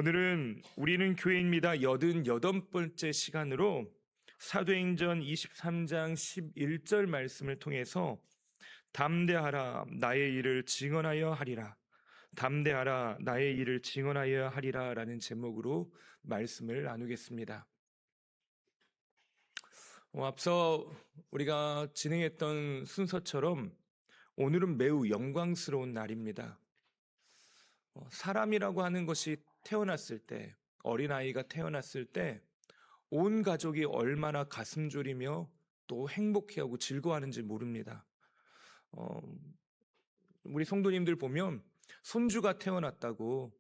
오늘은 우리는 교회입니다. 88번째 시간으로 사도행전 23장 11절 말씀을 통해서 담대하라 나의 일을 증언하여 하리라, 담대하라 나의 일을 증언하여 하리라 라는 제목으로 말씀을 나누겠습니다. 앞서 우리가 진행했던 순서처럼 오늘은 매우 영광스러운 날입니다. 사람이라고 하는 것이 태어났을 때, 어린아이가 태어났을 때 온 가족이 얼마나 가슴 졸이며 또 행복해하고 즐거워하는지 모릅니다. 우리 성도님들 보면 손주가 태어났다고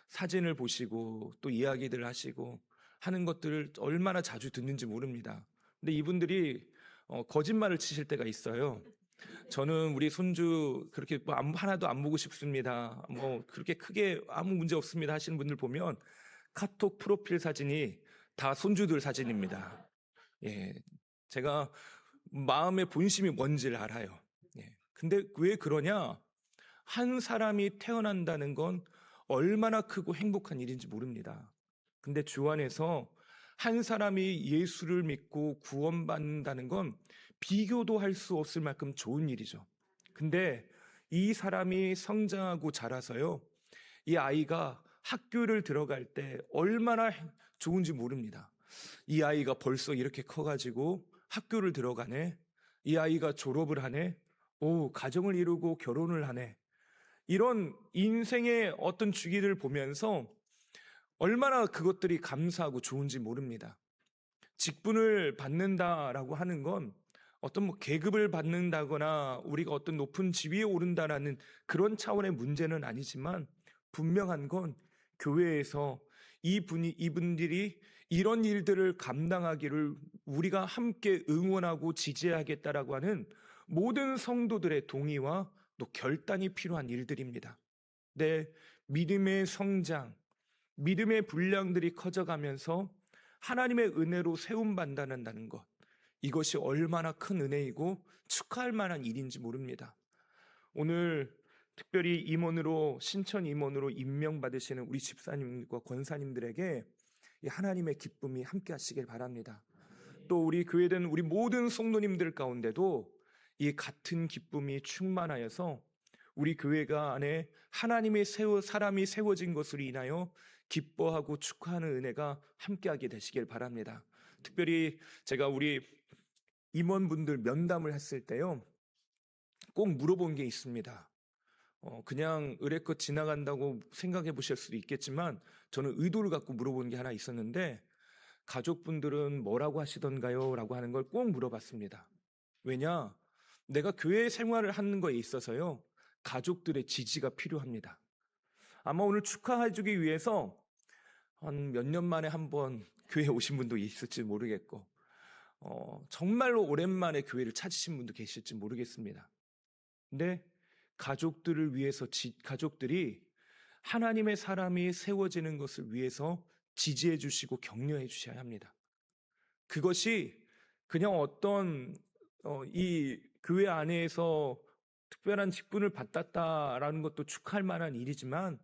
사진을 보시고 또 이야기들 하시고 하는 것들을 얼마나 자주 듣는지 모릅니다. 근데 이분들이 거짓말을 치실 때가 있어요. 저는 우리 손주 그렇게 하나도 안 보고 싶습니다. 그렇게 크게 아무 문제 없습니다 하시는 분들 보면 카톡 프로필 사진이 다 손주들 사진입니다. 제가 마음의 본심이 뭔지를 알아요. 근데 왜 그러냐? 한 사람이 태어난다는 건 얼마나 크고 행복한 일인지 모릅니다. 근데 주 안에서 한 사람이 예수를 믿고 구원받는다는 건 비교도 할 수 없을 만큼 좋은 일이죠. 근데 이 사람이 성장하고 자라서요, 이 아이가 학교를 들어갈 때 얼마나 좋은지 모릅니다. 이 아이가 벌써 이렇게 커가지고 학교를 들어가네, 이 아이가 졸업을 하네, 가정을 이루고 결혼을 하네, 이런 인생의 어떤 주기를 보면서 얼마나 그것들이 감사하고 좋은지 모릅니다. 직분을 받는다라고 하는 건 어떤 계급을 받는다거나 우리가 어떤 높은 지위에 오른다라는 그런 차원의 문제는 아니지만, 분명한 건 교회에서 이분들이 이런 일들을 감당하기를 우리가 함께 응원하고 지지하겠다라고 하는 모든 성도들의 동의와 또 결단이 필요한 일들입니다. 내 믿음의 성장, 믿음의 분량들이 커져가면서 하나님의 은혜로 세움받는다는 것, 이것이 얼마나 큰 은혜이고 축하할 만한 일인지 모릅니다. 오늘 특별히 임원으로, 신천 임원으로 임명받으시는 우리 집사님과 권사님들에게 이 하나님의 기쁨이 함께 하시길 바랍니다. 또 우리 교회된 우리 모든 성도님들 가운데도 이 같은 기쁨이 충만하여서 우리 교회가 안에 하나님의 사람이 세워진 것으로 인하여 기뻐하고 축하하는 은혜가 함께하게 되시길 바랍니다. 특별히 제가 우리 임원분들 면담을 했을 때요, 꼭 물어본 게 있습니다. 그냥 의례껏 지나간다고 생각해 보실 수도 있겠지만 저는 의도를 갖고 물어본 게 하나 있었는데, 가족분들은 뭐라고 하시던가요? 라고 하는 걸 꼭 물어봤습니다. 왜냐? 내가 교회 생활을 하는 거에 있어서요, 가족들의 지지가 필요합니다. 아마 오늘 축하해주기 위해서 한 몇 년 만에 한번 교회에 오신 분도 있을지 모르겠고, 정말로 오랜만에 교회를 찾으신 분도 계실지 모르겠습니다. 근데 가족들을 위해서 가족들이 하나님의 사람이 세워지는 것을 위해서 지지해 주시고 격려해 주셔야 합니다. 그것이 그냥 어떤 이 교회 안에서 특별한 직분을 받았다라는 것도 축하할 만한 일이지만,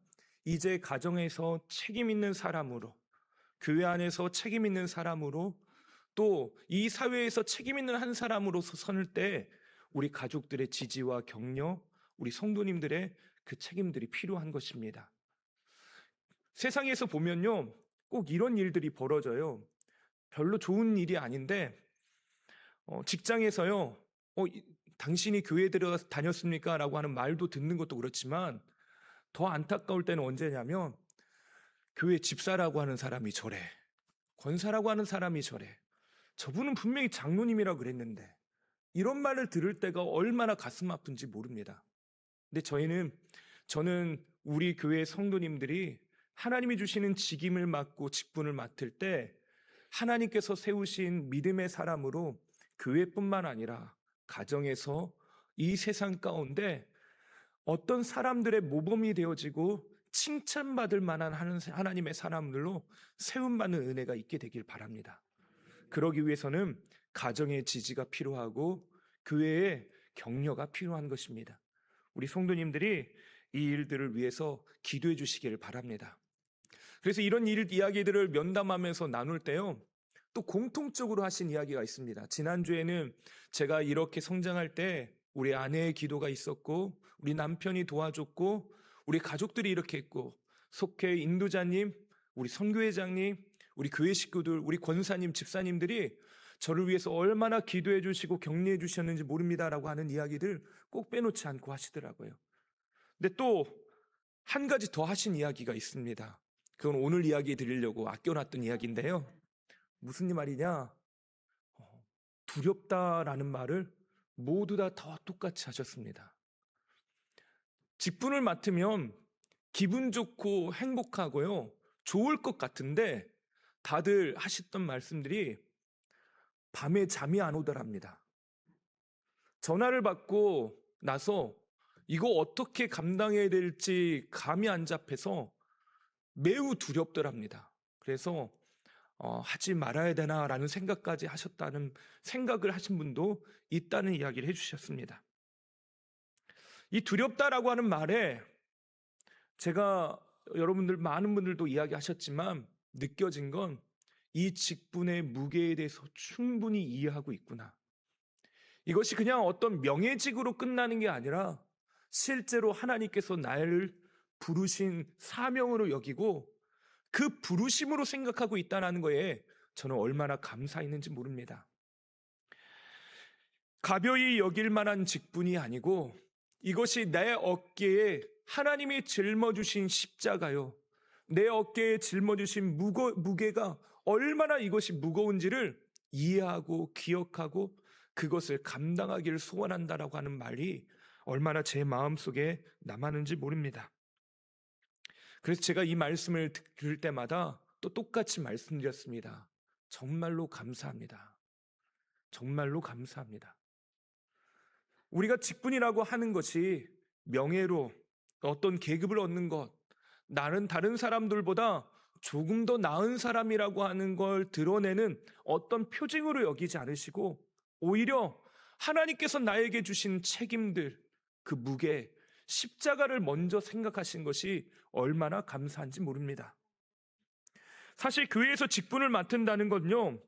이제 가정에서 책임 있는 사람으로, 교회 안에서 책임 있는 사람으로, 또 이 사회에서 책임 있는 한 사람으로서 서는 때 우리 가족들의 지지와 격려, 우리 성도님들의 그 책임들이 필요한 것입니다. 세상에서 보면요, 꼭 이런 일들이 벌어져요. 별로 좋은 일이 아닌데 직장에서요, 당신이 교회 다녔습니까? 라고 하는 말도 듣는 것도 그렇지만, 더 안타까울 때는 언제냐면 교회 집사라고 하는 사람이 저래, 권사라고 하는 사람이 저래, 저분은 분명히 장로님이라고 그랬는데, 이런 말을 들을 때가 얼마나 가슴 아픈지 모릅니다. 근데 저는 우리 교회 성도님들이 하나님이 주시는 직임을 맡고 직분을 맡을 때 하나님께서 세우신 믿음의 사람으로 교회뿐만 아니라 가정에서 이 세상 가운데 어떤 사람들의 모범이 되어지고 칭찬받을 만한 하나님의 사람들로 세움받는 은혜가 있게 되길 바랍니다. 그러기 위해서는 가정의 지지가 필요하고 교회의 격려가 필요한 것입니다. 우리 성도님들이 이 일들을 위해서 기도해 주시기를 바랍니다. 그래서 이런 이야기들을 면담하면서 나눌 때요, 또 공통적으로 하신 이야기가 있습니다. 지난주에는 제가 이렇게 성장할 때 우리 아내의 기도가 있었고, 우리 남편이 도와줬고, 우리 가족들이 이렇게 했고, 속해 인도자님, 우리 선교회장님, 우리 교회 식구들, 우리 권사님, 집사님들이 저를 위해서 얼마나 기도해 주시고 격려해 주셨는지 모릅니다라고 하는 이야기들 꼭 빼놓지 않고 하시더라고요. 근데 또 한 가지 더 하신 이야기가 있습니다. 그건 오늘 이야기 드리려고 아껴놨던 이야기인데요. 무슨 말이냐? 두렵다라는 말을 모두 다 똑같이 하셨습니다. 직분을 맡으면 기분 좋고 행복하고요, 좋을 것 같은데 다들 하셨던 말씀들이 밤에 잠이 안 오더랍니다. 전화를 받고 나서 이거 어떻게 감당해야 될지 감이 안 잡혀서 매우 두렵더랍니다. 그래서 하지 말아야 되나라는 생각까지 하셨다는 생각을 하신 분도 있다는 이야기를 해주셨습니다. 이 두렵다라고 하는 말에 제가 여러분들 많은 분들도 이야기하셨지만 느껴진 건 이 직분의 무게에 대해서 충분히 이해하고 있구나. 이것이 그냥 어떤 명예직으로 끝나는 게 아니라 실제로 하나님께서 나를 부르신 사명으로 여기고 그 부르심으로 생각하고 있다는 거에 저는 얼마나 감사했는지 모릅니다. 가벼이 여길 만한 직분이 아니고 이것이 내 어깨에 하나님이 짊어주신 십자가요, 내 어깨에 짊어주신 무게가 얼마나 이것이 무거운지를 이해하고 기억하고 그것을 감당하기를 소원한다라고 하는 말이 얼마나 제 마음속에 남았는지 모릅니다. 그래서 제가 이 말씀을 들을 때마다 또 똑같이 말씀드렸습니다. 정말로 감사합니다. 정말로 감사합니다. 우리가 직분이라고 하는 것이 명예로 어떤 계급을 얻는 것, 나는 다른 사람들보다 조금 더 나은 사람이라고 하는 걸 드러내는 어떤 표징으로 여기지 않으시고 오히려 하나님께서 나에게 주신 책임들, 그 무게, 십자가를 먼저 생각하신 것이 얼마나 감사한지 모릅니다. 사실 교회에서 직분을 맡는다는 건요,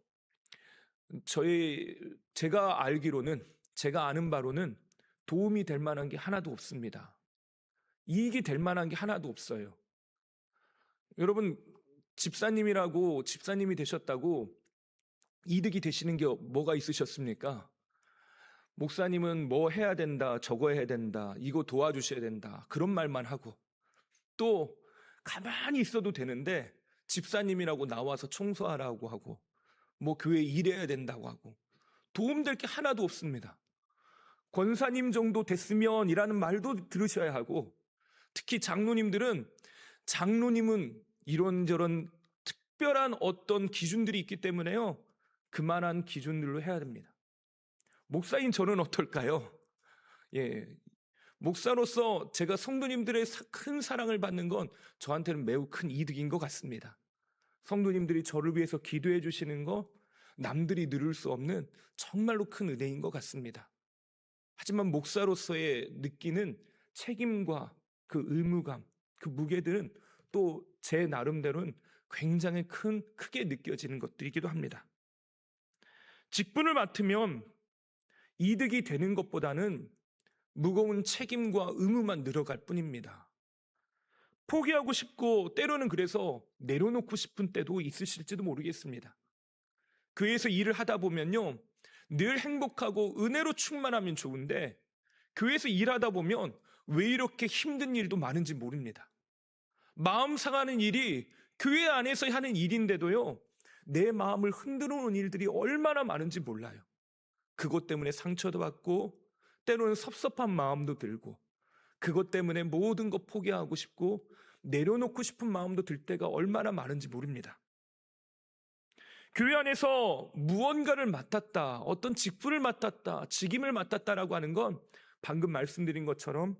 제가 알기로는, 제가 아는 바로는 도움이 될 만한 게 하나도 없습니다. 이익이 될 만한 게 하나도 없어요. 여러분, 집사님이 되셨다고 이득이 되시는 게 뭐가 있으셨습니까? 목사님은 뭐 해야 된다, 저거 해야 된다, 이거 도와주셔야 된다, 그런 말만 하고, 또 가만히 있어도 되는데 집사님이라고 나와서 청소하라고 하고, 뭐 교회 일해야 된다고 하고, 도움될 게 하나도 없습니다. 권사님 정도 됐으면 이라는 말도 들으셔야 하고, 특히 장로님은 이런저런 특별한 어떤 기준들이 있기 때문에요, 그만한 기준들로 해야 됩니다. 목사인 저는 어떨까요? 목사로서 제가 성도님들의 큰 사랑을 받는 건 저한테는 매우 큰 이득인 것 같습니다. 성도님들이 저를 위해서 기도해 주시는 거 남들이 누릴 수 없는 정말로 큰 은혜인 것 같습니다. 하지만 목사로서의 느끼는 책임과 그 의무감, 그 무게들은 또 제 나름대로는 굉장히 크게 느껴지는 것들이기도 합니다. 직분을 맡으면 이득이 되는 것보다는 무거운 책임과 의무만 늘어갈 뿐입니다. 포기하고 싶고 때로는 그래서 내려놓고 싶은 때도 있으실지도 모르겠습니다. 교회에서 일을 하다 보면요, 늘 행복하고 은혜로 충만하면 좋은데 교회에서 일하다 보면 왜 이렇게 힘든 일도 많은지 모릅니다. 마음 상하는 일이 교회 안에서 하는 일인데도요, 내 마음을 흔들어 놓은 일들이 얼마나 많은지 몰라요. 그것 때문에 상처도 받고 때로는 섭섭한 마음도 들고, 그것 때문에 모든 것 포기하고 싶고 내려놓고 싶은 마음도 들 때가 얼마나 많은지 모릅니다. 교회 안에서 무언가를 맡았다, 어떤 직분을 맡았다, 직임을 맡았다라고 하는 건 방금 말씀드린 것처럼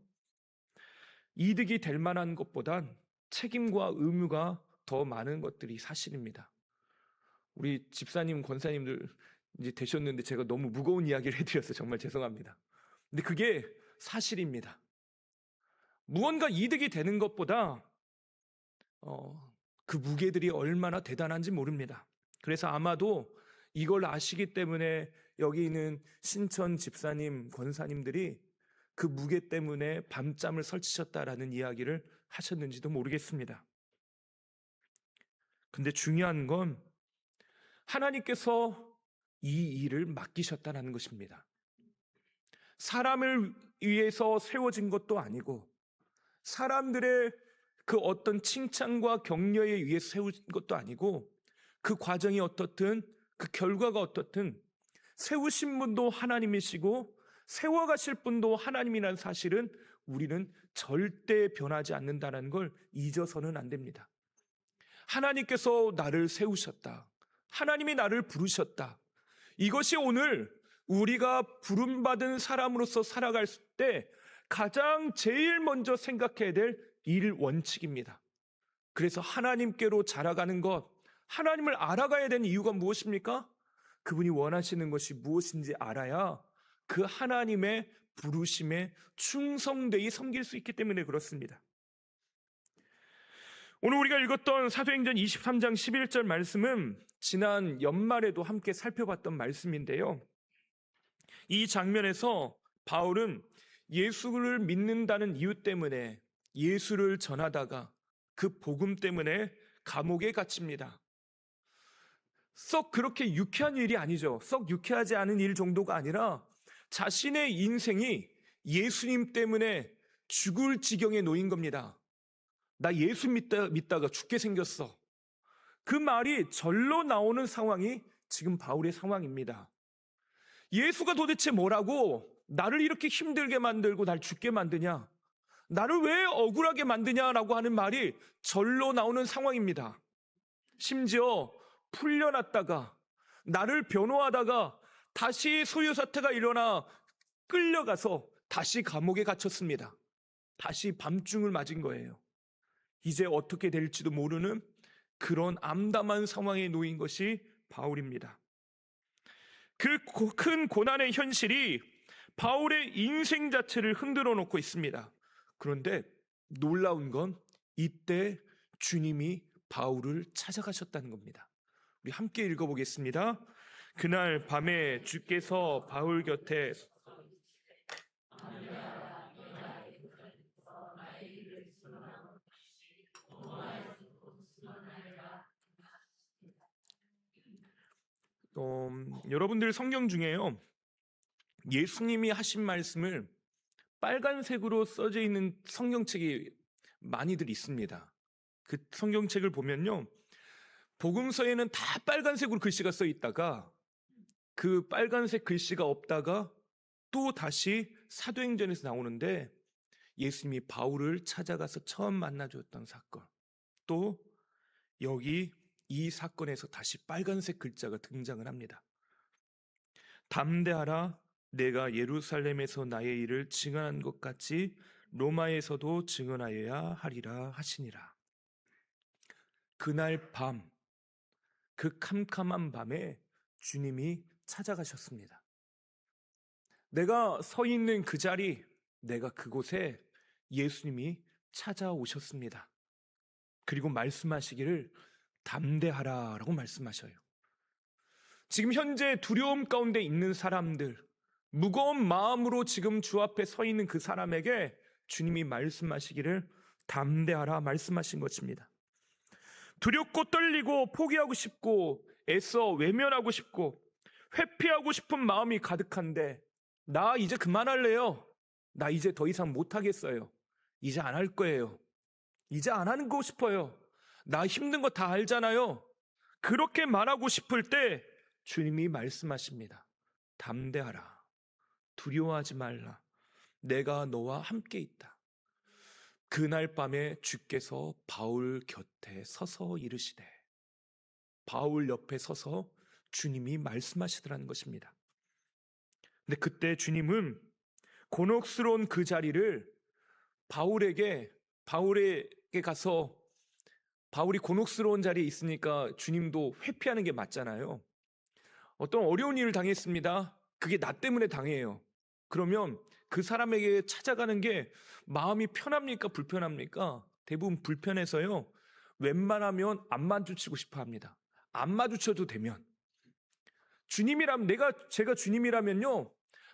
이득이 될 만한 것보단 책임과 의무가 더 많은 것들이 사실입니다. 우리 집사님, 권사님들 이제 되셨는데 제가 너무 무거운 이야기를 해드려서 정말 죄송합니다. 근데 그게 사실입니다. 무언가 이득이 되는 것보다 그 무게들이 얼마나 대단한지 모릅니다. 그래서 아마도 이걸 아시기 때문에 여기 있는 신천 집사님, 권사님들이 그 무게 때문에 밤잠을 설치셨다라는 이야기를 하셨는지도 모르겠습니다. 근데 중요한 건 하나님께서 이 일을 맡기셨다는 것입니다. 사람을 위해서 세워진 것도 아니고 사람들의 그 어떤 칭찬과 격려에 의해서 세운 것도 아니고 그 과정이 어떻든 그 결과가 어떻든 세우신 분도 하나님이시고 세워가실 분도 하나님이라는 사실은 우리는 절대 변하지 않는다는 걸 잊어서는 안 됩니다. 하나님께서 나를 세우셨다. 하나님이 나를 부르셨다. 이것이 오늘 우리가 부름받은 사람으로서 살아갈 때 가장 제일 먼저 생각해야 될 일 원칙입니다. 그래서 하나님께로 자라가는 것, 하나님을 알아가야 되는 이유가 무엇입니까? 그분이 원하시는 것이 무엇인지 알아야 그 하나님의 부르심에 충성되이 섬길 수 있기 때문에 그렇습니다. 오늘 우리가 읽었던 사도행전 23장 11절 말씀은 지난 연말에도 함께 살펴봤던 말씀인데요. 이 장면에서 바울은 예수를 믿는다는 이유 때문에 예수를 전하다가 그 복음 때문에 감옥에 갇힙니다. 썩 그렇게 유쾌한 일이 아니죠. 썩 유쾌하지 않은 일 정도가 아니라 자신의 인생이 예수님 때문에 죽을 지경에 놓인 겁니다. 나 예수 믿다가 죽게 생겼어. 그 말이 절로 나오는 상황이 지금 바울의 상황입니다. 예수가 도대체 뭐라고 나를 이렇게 힘들게 만들고 날 죽게 만드냐? 나를 왜 억울하게 만드냐라고 하는 말이 절로 나오는 상황입니다. 심지어 풀려났다가 나를 변호하다가 다시 소요 사태가 일어나 끌려가서 다시 감옥에 갇혔습니다. 다시 밤중을 맞은 거예요. 이제 어떻게 될지도 모르는 그런 암담한 상황에 놓인 것이 바울입니다. 그 큰 고난의 현실이 바울의 인생 자체를 흔들어 놓고 있습니다. 그런데 놀라운 건 이때 주님이 바울을 찾아가셨다는 겁니다. 우리 함께 읽어보겠습니다. 그날 밤에 주께서 바울 곁에 여러분들 성경 중에요, 예수님이 하신 말씀을 빨간색으로 써져 있는 성경책이 많이들 있습니다. 그 성경책을 보면요, 복음서에는 다 빨간색으로 글씨가 써 있다가 그 빨간색 글씨가 없다가 또 다시 사도행전에서 나오는데 예수님이 바울을 찾아가서 처음 만나줬던 사건, 또 여기 이 사건에서 다시 빨간색 글자가 등장을 합니다. 담대하라, 내가 예루살렘에서 나의 일을 증언한 것 같이 로마에서도 증언하여야 하리라 하시니라. 그날 밤, 그 캄캄한 밤에 주님이 찾아가셨습니다. 내가 서 있는 그 자리, 내가 그곳에 예수님이 찾아오셨습니다. 그리고 말씀하시기를 담대하라 라고 말씀하셔요. 지금 현재 두려움 가운데 있는 사람들, 무거운 마음으로 지금 주 앞에 서 있는 그 사람에게 주님이 말씀하시기를 담대하라 말씀하신 것입니다. 두렵고 떨리고 포기하고 싶고 애써 외면하고 싶고 회피하고 싶은 마음이 가득한데 나 이제 그만할래요. 나 이제 더 이상 못하겠어요. 이제 안 할 거예요. 이제 안 하는 거 싶어요. 나 힘든 거 다 알잖아요. 그렇게 말하고 싶을 때 주님이 말씀하십니다. 담대하라. 두려워하지 말라. 내가 너와 함께 있다. 그날 밤에 주께서 바울 곁에 서서 이르시되, 바울 옆에 서서 주님이 말씀하시더라는 것입니다. 근데 그때 주님은 곤혹스러운 그 자리를 바울에게 가서, 바울이 곤혹스러운 자리에 있으니까 주님도 회피하는 게 맞잖아요. 어떤 어려운 일을 당했습니다. 그게 나 때문에 당해요. 그러면 그 사람에게 찾아가는 게 마음이 편합니까? 불편합니까? 대부분 불편해서요, 웬만하면 안 마주치고 싶어 합니다. 안 마주쳐도 되면. 제가 주님이라면요,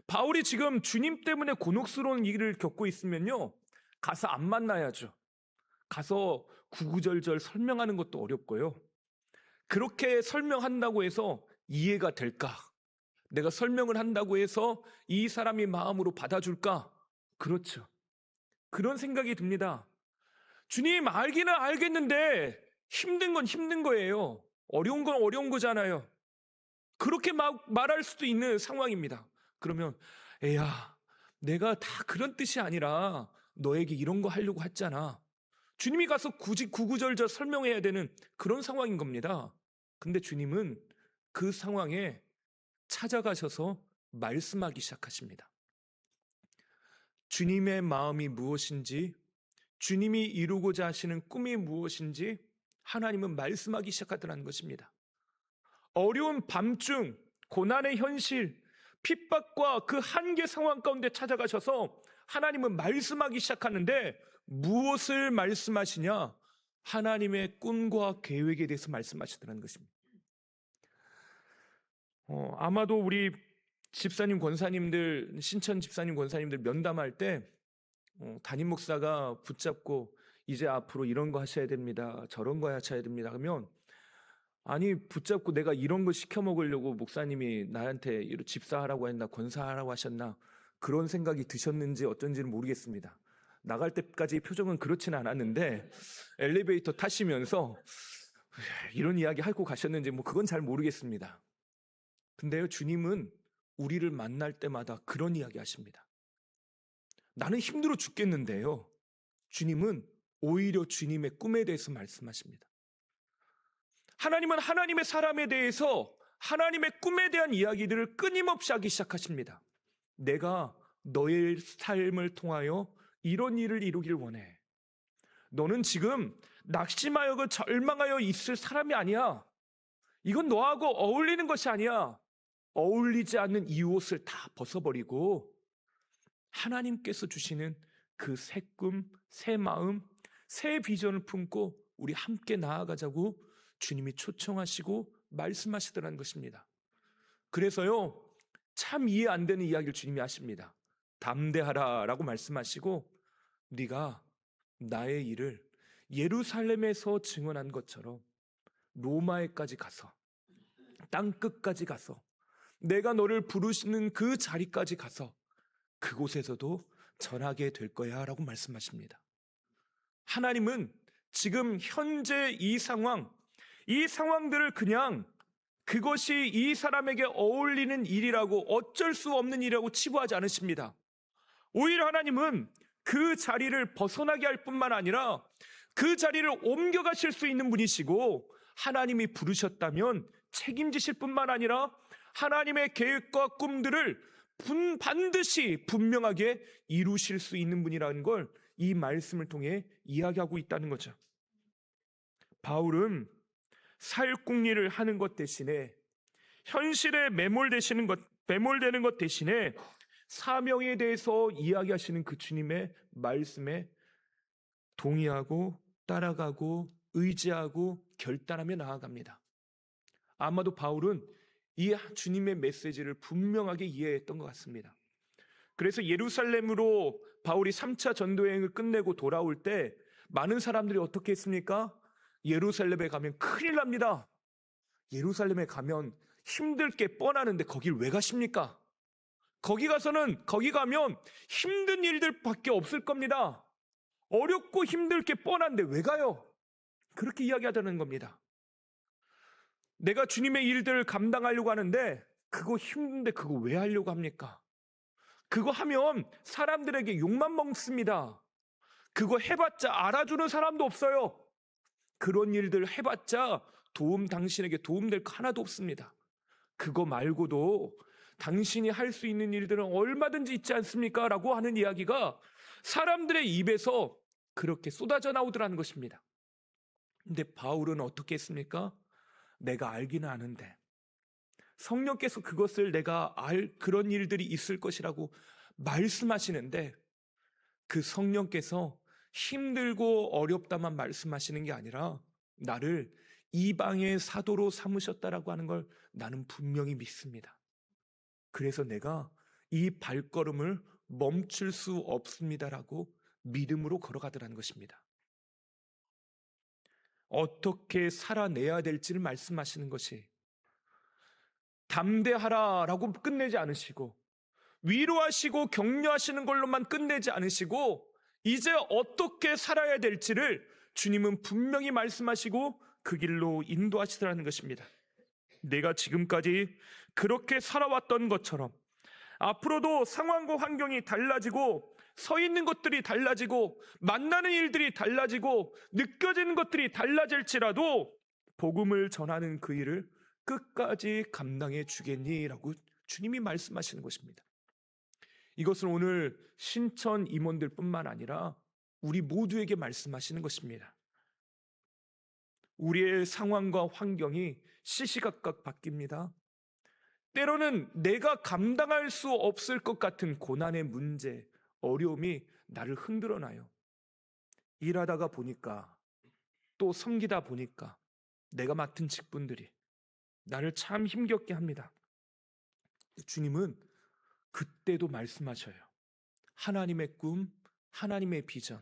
바울이 지금 주님 때문에 곤혹스러운 일을 겪고 있으면요, 가서 안 만나야죠. 가서 구구절절 설명하는 것도 어렵고요. 그렇게 설명한다고 해서 이해가 될까? 내가 설명을 한다고 해서 이 사람이 마음으로 받아줄까? 그렇죠. 그런 생각이 듭니다. 주님, 알기는 알겠는데 힘든 건 힘든 거예요. 어려운 건 어려운 거잖아요. 그렇게 막 말할 수도 있는 상황입니다. 그러면 애야, 내가 다 그런 뜻이 아니라 너에게 이런 거 하려고 했잖아. 주님이 가서 굳이 구구절절 설명해야 되는 그런 상황인 겁니다. 근데 주님은 그 상황에 찾아가셔서 말씀하기 시작하십니다. 주님의 마음이 무엇인지, 주님이 이루고자 하시는 꿈이 무엇인지 하나님은 말씀하기 시작하더라는 것입니다. 어려운 밤중, 고난의 현실, 핍박과 그 한계 상황 가운데 찾아가셔서 하나님은 말씀하기 시작하는데 무엇을 말씀하시냐? 하나님의 꿈과 계획에 대해서 말씀하시더라는 것입니다. 아마도 우리 집사님, 권사님들, 신천 집사님, 권사님들 면담할 때 담임 목사가 붙잡고 이제 앞으로 이런 거 하셔야 됩니다. 저런 거 하셔야 됩니다. 하면 아니 붙잡고 내가 이런 거 시켜 먹으려고 목사님이 나한테 집사하라고 했나 권사하라고 하셨나 그런 생각이 드셨는지 어쩐지는 모르겠습니다. 나갈 때까지 표정은 그렇지는 않았는데 엘리베이터 타시면서 이런 이야기 하고 가셨는지 그건 잘 모르겠습니다. 근데요, 주님은 우리를 만날 때마다 그런 이야기 하십니다. 나는 힘들어 죽겠는데요, 주님은 오히려 주님의 꿈에 대해서 말씀하십니다. 하나님은 하나님의 사람에 대해서 하나님의 꿈에 대한 이야기들을 끊임없이 하기 시작하십니다. 내가 너의 삶을 통하여 이런 일을 이루길 원해. 너는 지금 낙심하여 절망하여 있을 사람이 아니야. 이건 너하고 어울리는 것이 아니야. 어울리지 않는 이 옷을 다 벗어버리고 하나님께서 주시는 그 새 꿈, 새 마음, 새 비전을 품고 우리 함께 나아가자고 주님이 초청하시고 말씀하시더라는 것입니다. 그래서요, 참 이해 안 되는 이야기를 주님이 하십니다. 담대하라 라고 말씀하시고 네가 나의 일을 예루살렘에서 증언한 것처럼 로마에까지 가서 땅끝까지 가서 내가 너를 부르시는 그 자리까지 가서 그곳에서도 전하게 될 거야 라고 말씀하십니다. 하나님은 지금 현재 이 상황들을 그냥 그것이 이 사람에게 어울리는 일이라고 어쩔 수 없는 일이라고 치부하지 않으십니다. 오히려 하나님은 그 자리를 벗어나게 할 뿐만 아니라 그 자리를 옮겨가실 수 있는 분이시고 하나님이 부르셨다면 책임지실 뿐만 아니라 하나님의 계획과 꿈들을 반드시 분명하게 이루실 수 있는 분이라는 걸 이 말씀을 통해 이야기하고 있다는 거죠. 바울은 사역국리를 하는 것 대신에 현실에 매몰되는 것 대신에 사명에 대해서 이야기하시는 그 주님의 말씀에 동의하고 따라가고 의지하고 결단하며 나아갑니다. 아마도 바울은 이 주님의 메시지를 분명하게 이해했던 것 같습니다. 그래서 예루살렘으로 바울이 3차 전도여행을 끝내고 돌아올 때 많은 사람들이 어떻게 했습니까? 예루살렘에 가면 큰일 납니다. 예루살렘에 가면 힘들 게 뻔하는데 거길 왜 가십니까? 거기 가면 힘든 일들밖에 없을 겁니다. 어렵고 힘들 게 뻔한데 왜 가요? 그렇게 이야기하자는 겁니다. 내가 주님의 일들을 감당하려고 하는데 그거 힘든데 그거 왜 하려고 합니까? 그거 하면 사람들에게 욕만 먹습니다. 그거 해봤자 알아주는 사람도 없어요. 그런 일들 해봤자 당신에게 도움될 거 하나도 없습니다. 그거 말고도 당신이 할 수 있는 일들은 얼마든지 있지 않습니까? 라고 하는 이야기가 사람들의 입에서 그렇게 쏟아져 나오더라는 것입니다. 근데 바울은 어떻게 했습니까? 내가 알기는 아는데 성령께서 그것을 내가 그런 일들이 있을 것이라고 말씀하시는데 그 성령께서 힘들고 어렵다만 말씀하시는 게 아니라 나를 이방의 사도로 삼으셨다라고 하는 걸 나는 분명히 믿습니다. 그래서 내가 이 발걸음을 멈출 수 없습니다라고 믿음으로 걸어가더라는 것입니다. 어떻게 살아내야 될지를 말씀하시는 것이, 담대하라라고 끝내지 않으시고 위로하시고 격려하시는 걸로만 끝내지 않으시고 이제 어떻게 살아야 될지를 주님은 분명히 말씀하시고 그 길로 인도하시더라는 것입니다. 내가 지금까지 그렇게 살아왔던 것처럼 앞으로도 상황과 환경이 달라지고 서 있는 것들이 달라지고 만나는 일들이 달라지고 느껴지는 것들이 달라질지라도 복음을 전하는 그 일을 끝까지 감당해 주겠니라고 주님이 말씀하시는 것입니다. 이것은 오늘 신천 임원들뿐만 아니라 우리 모두에게 말씀하시는 것입니다. 우리의 상황과 환경이 시시각각 바뀝니다. 때로는 내가 감당할 수 없을 것 같은 고난의 문제, 어려움이 나를 흔들어 놔요. 일하다가 보니까, 또 섬기다 보니까 내가 맡은 직분들이 나를 참 힘겹게 합니다. 주님은 그때도 말씀하셔요. 하나님의 꿈, 하나님의 비전,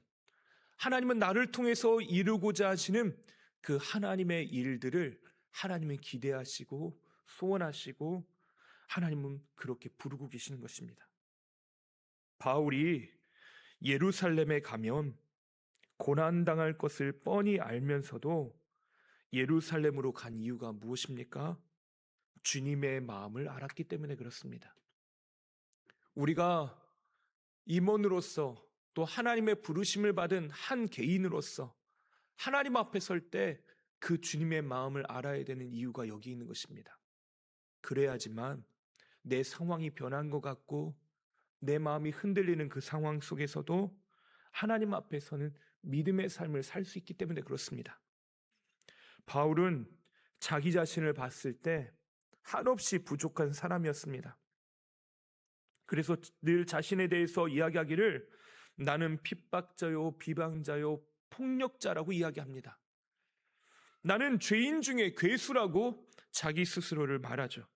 하나님은 나를 통해서 이루고자 하시는 그 하나님의 일들을 하나님은 기대하시고 소원하시고 하나님은 그렇게 부르고 계시는 것입니다. 바울이 예루살렘에 가면 고난당할 것을 뻔히 알면서도 예루살렘으로 간 이유가 무엇입니까? 주님의 마음을 알았기 때문에 그렇습니다. 우리가 임원으로서 또 하나님의 부르심을 받은 한 개인으로서 하나님 앞에 설 때 그 주님의 마음을 알아야 되는 이유가 여기 있는 것입니다. 그래야지만 내 상황이 변한 것 같고 내 마음이 흔들리는 그 상황 속에서도 하나님 앞에서는 믿음의 삶을 살 수 있기 때문에 그렇습니다. 바울은 자기 자신을 봤을 때 한없이 부족한 사람이었습니다. 그래서 늘 자신에 대해서 이야기하기를 나는 핍박자요, 비방자요, 폭력자라고 이야기합니다. 나는 죄인 중에 괴수라고 자기 스스로를 말하죠.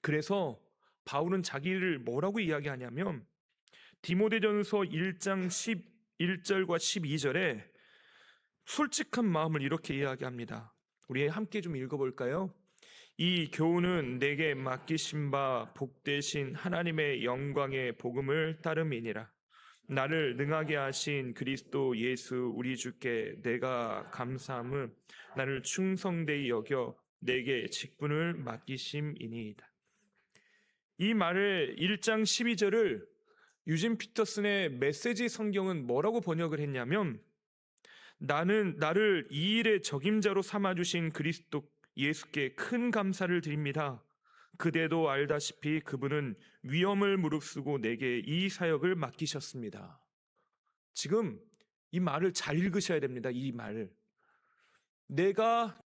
그래서 바울은 자기를 뭐라고 이야기하냐면 디모데전서 1장 11절과 12절에 솔직한 마음을 이렇게 이야기합니다. 우리 함께 좀 읽어볼까요? 이 교훈은 내게 맡기신 바 복되신 하나님의 영광의 복음을 따름이니라. 나를 능하게 하신 그리스도 예수 우리 주께 내가 감사함은 나를 충성되이 여겨 내게 직분을 맡기심이니이다. 이 말을 1장 12절을 유진 피터슨의 메시지 성경은 뭐라고 번역을 했냐면 나를 이 일의 적임자로 삼아주신 그리스도 예수께 큰 감사를 드립니다. 그대도 알다시피 그분은 위험을 무릅쓰고 내게 이 사역을 맡기셨습니다. 지금 이 말을 잘 읽으셔야 됩니다. 이 말을. 내가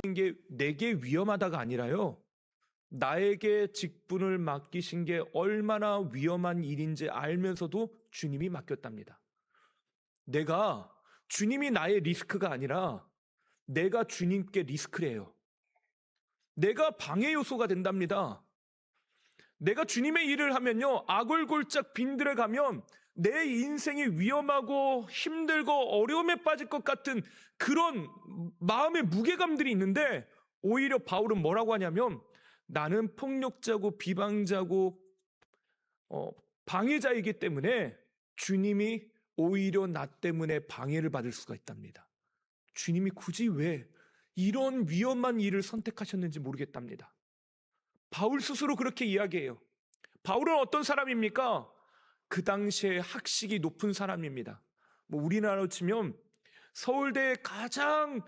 주님의 게 내게 위험하다가 아니라요. 나에게 직분을 맡기신 게 얼마나 위험한 일인지 알면서도 주님이 맡겼답니다. 내가 주님이 나의 리스크가 아니라 내가 주님께 리스크래요. 내가 방해 요소가 된답니다. 내가 주님의 일을 하면요, 아골골짝 빈들에 가면 내 인생이 위험하고 힘들고 어려움에 빠질 것 같은 그런 마음의 무게감들이 있는데 오히려 바울은 뭐라고 하냐면 나는 폭력자고 비방자고 방해자이기 때문에 주님이 오히려 나 때문에 방해를 받을 수가 있답니다. 주님이 굳이 왜 이런 위험한 일을 선택하셨는지 모르겠답니다. 바울 스스로 그렇게 이야기해요. 바울은 어떤 사람입니까? 그 당시에 학식이 높은 사람입니다. 우리나라로 치면 서울대 가장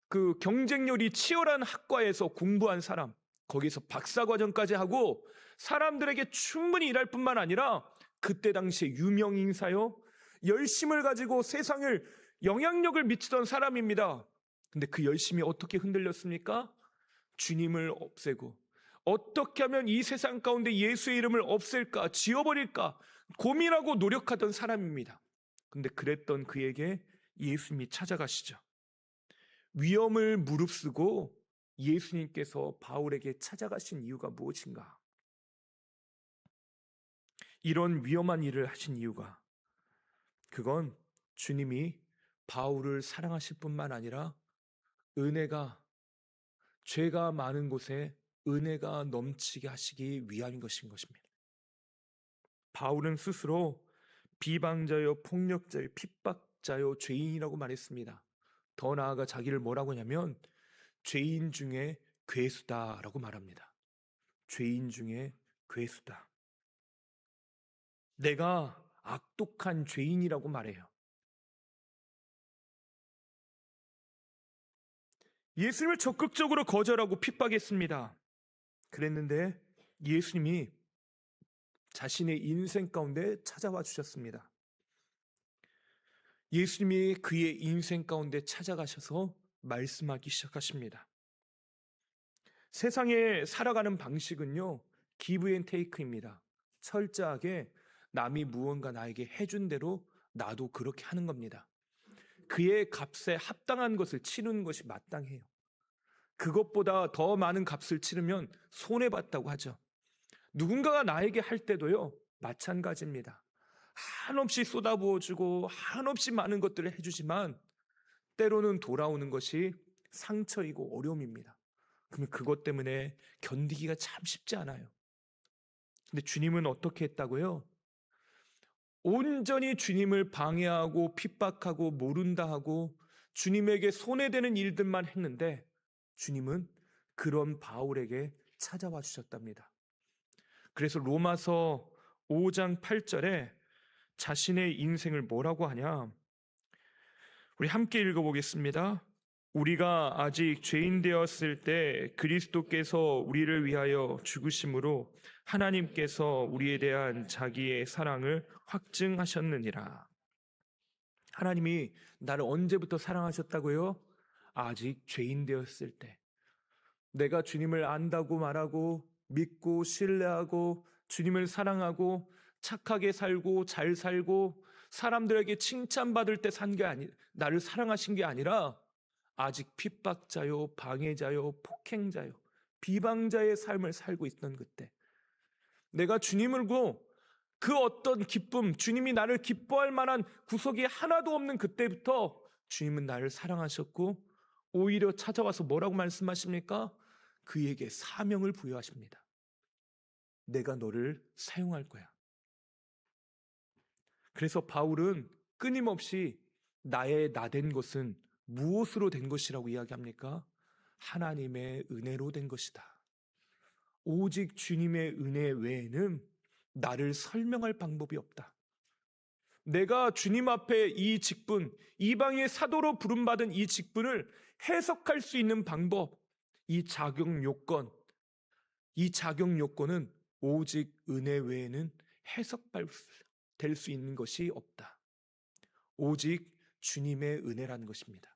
그 경쟁률이 치열한 학과에서 공부한 사람, 거기서 박사과정까지 하고 사람들에게 충분히 일할 뿐만 아니라 그때 당시에 유명 인사요, 열심을 가지고 세상을 영향력을 미치던 사람입니다. 근데 그 열심이 어떻게 흔들렸습니까? 주님을 없애고 어떻게 하면 이 세상 가운데 예수의 이름을 없앨까, 지워버릴까 고민하고 노력하던 사람입니다. 근데 그랬던 그에게 예수님이 찾아가시죠. 위험을 무릅쓰고 예수님께서 바울에게 찾아가신 이유가 무엇인가? 이런 위험한 일을 하신 이유가, 그건 주님이 바울을 사랑하실 뿐만 아니라 은혜가, 죄가 많은 곳에 은혜가 넘치게 하시기 위함인 것입니다. 바울은 스스로 비방자요, 폭력자요, 핍박자요, 죄인이라고 말했습니다. 더 나아가 자기를 뭐라고 하냐면 죄인 중에 괴수다라고 말합니다. 죄인 중에 괴수다. 내가 악독한 죄인이라고 말해요. 예수님을 적극적으로 거절하고 핍박했습니다. 그랬는데 예수님이 자신의 인생 가운데 찾아와 주셨습니다. 예수님이 그의 인생 가운데 찾아가셔서 말씀하기 시작하십니다. 세상에 살아가는 방식은요, 기브 앤 테이크입니다. 철저하게 남이 무언가 나에게 해준 대로 나도 그렇게 하는 겁니다. 그의 값에 합당한 것을 치르는 것이 마땅해요. 그것보다 더 많은 값을 치르면 손해봤다고 하죠. 누군가가 나에게 할 때도요, 마찬가지입니다. 한없이 쏟아부어주고 한없이 많은 것들을 해주지만 때로는 돌아오는 것이 상처이고 어려움입니다. 그러면 그것 때문에 견디기가 참 쉽지 않아요. 근데 주님은 어떻게 했다고요? 온전히 주님을 방해하고 핍박하고 모른다 하고 주님에게 손해되는 일들만 했는데 주님은 그런 바울에게 찾아와 주셨답니다. 그래서 로마서 5장 8절에 자신의 인생을 뭐라고 하냐? 우리 함께 읽어보겠습니다. 우리가 아직 죄인 되었을 때 그리스도께서 우리를 위하여 죽으심으로 하나님께서 우리에 대한 자기의 사랑을 확증하셨느니라. 하나님이 나를 언제부터 사랑하셨다고요? 아직 죄인 되었을 때. 내가 주님을 안다고 말하고 믿고 신뢰하고 주님을 사랑하고 착하게 살고 잘 살고 사람들에게 칭찬받을 때 산 게 아니, 나를 사랑하신 게 아니라 아직 핍박자요, 방해자요, 폭행자요, 비방자의 삶을 살고 있던 그때, 내가 주님을 고 그 어떤 기쁨, 주님이 나를 기뻐할 만한 구석이 하나도 없는 그때부터 주님은 나를 사랑하셨고 오히려 찾아와서 뭐라고 말씀하십니까? 그에게 사명을 부여하십니다. 내가 너를 사용할 거야. 그래서 바울은 끊임없이 나의 나된 것은 무엇으로 된 것이라고 이야기합니까? 하나님의 은혜로 된 것이다. 오직 주님의 은혜 외에는 나를 설명할 방법이 없다. 내가 주님 앞에 이 직분, 이방의 사도로 부름받은 이 직분을 해석할 수 있는 방법, 이 자격 요건은 오직 은혜 외에는 해석될 수 있는 것이 없다. 오직 주님의 은혜라는 것입니다.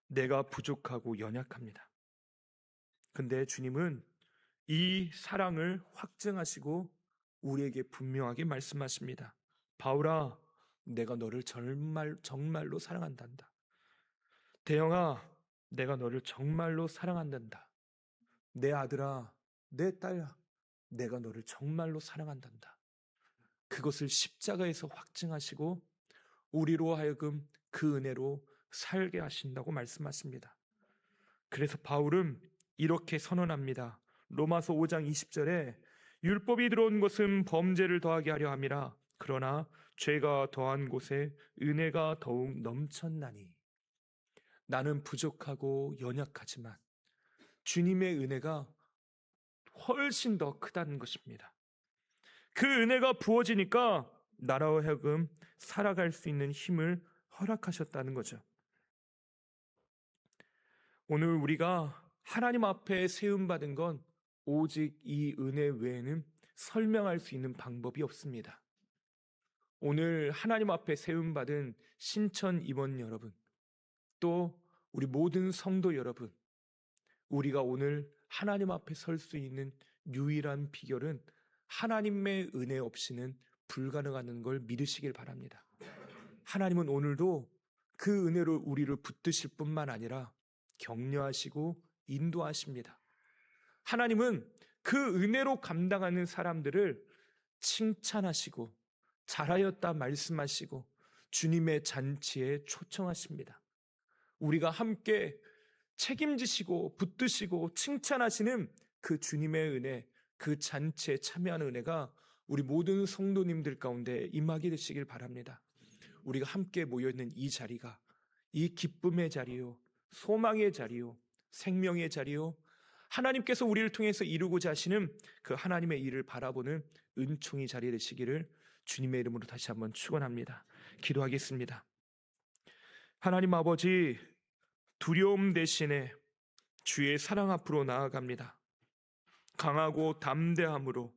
내가 부족하고 연약합니다. 근데 주님은 이 사랑을 확증하시고 우리에게 분명하게 말씀하십니다. 바울아, 내가 너를 정말로 사랑한단다. 대영아, 내가 너를 정말로 사랑한단다. 내 아들아, 내 딸아, 내가 너를 정말로 사랑한단다. 그것을 십자가에서 확증하시고 우리로 하여금 그 은혜로 살게 하신다고 말씀하십니다. 그래서 바울은 이렇게 선언합니다. 로마서 5장 20절에 율법이 들어온 것은 범죄를 더하게 하려 함이라. 그러나 죄가 더한 곳에 은혜가 더욱 넘쳤나니. 나는 부족하고 연약하지만 주님의 은혜가 훨씬 더 크다는 것입니다. 그 은혜가 부어지니까 나라와 하여금 살아갈 수 있는 힘을 허락하셨다는 거죠. 오늘 우리가 하나님 앞에 세움받은 건 오직 이 은혜 외에는 설명할 수 있는 방법이 없습니다. 오늘 하나님 앞에 세움받은 신천 임원 여러분, 또 우리 모든 성도 여러분, 우리가 오늘 하나님 앞에 설 수 있는 유일한 비결은 하나님의 은혜 없이는 불가능한 걸 믿으시길 바랍니다. 하나님은 오늘도 그 은혜로 우리를 붙드실 뿐만 아니라 격려하시고 인도하십니다. 하나님은 그 은혜로 감당하는 사람들을 칭찬하시고 잘하였다 말씀하시고 주님의 잔치에 초청하십니다. 우리가 함께 책임지시고 붙드시고 칭찬하시는 그 주님의 은혜, 그 잔치에 참여하는 은혜가 우리 모든 성도님들 가운데 임하게 되시길 바랍니다. 우리가 함께 모여있는 이 자리가 이 기쁨의 자리요, 소망의 자리요, 생명의 자리요, 하나님께서 우리를 통해서 이루고자 하시는 그 하나님의 일을 바라보는 은총의 자리 되시기를 주님의 이름으로 다시 한번 축원합니다. 기도하겠습니다. 하나님 아버지, 두려움 대신에 주의 사랑 앞으로 나아갑니다. 강하고 담대함으로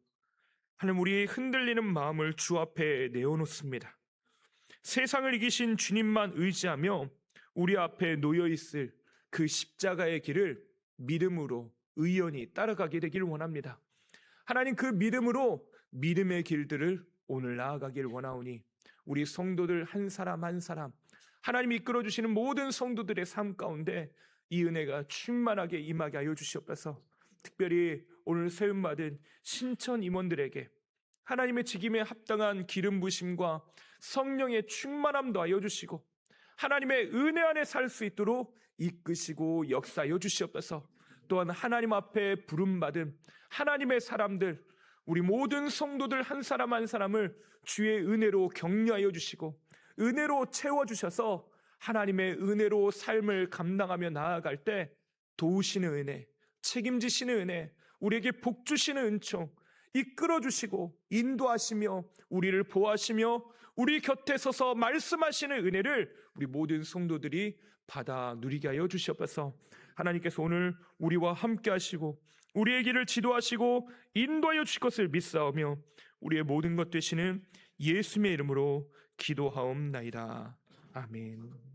하나님, 우리의 흔들리는 마음을 주 앞에 내어놓습니다. 세상을 이기신 주님만 의지하며 우리 앞에 놓여있을 그 십자가의 길을 믿음으로 의연히 따라가게 되기를 원합니다. 하나님, 그 믿음으로 믿음의 길들을 오늘 나아가길 원하오니 우리 성도들 한 사람 한 사람, 하나님이 이끌어주시는 모든 성도들의 삶 가운데 이 은혜가 충만하게 임하게 하여 주시옵소서. 특별히 오늘 세움받은 신천 임원들에게 하나님의 직임에 합당한 기름 부심과 성령의 충만함도 하여 주시고 하나님의 은혜 안에 살 수 있도록 이끄시고 역사하여 주시옵소서. 또한 하나님 앞에 부름받은 하나님의 사람들, 우리 모든 성도들 한 사람 한 사람을 주의 은혜로 격려하여 주시고 은혜로 채워주셔서 하나님의 은혜로 삶을 감당하며 나아갈 때 도우시는 은혜, 책임지시는 은혜, 우리에게 복 주시는 은총, 이끌어주시고 인도하시며 우리를 보호하시며 우리 곁에 서서 말씀하시는 은혜를 우리 모든 성도들이 받아 누리게 하여 주시옵소서. 하나님께서 오늘 우리와 함께 하시고 우리의 길을 지도하시고 인도하여 주실 것을 믿사오며 우리의 모든 것 되시는 예수님의 이름으로 기도하옵나이다. 아멘.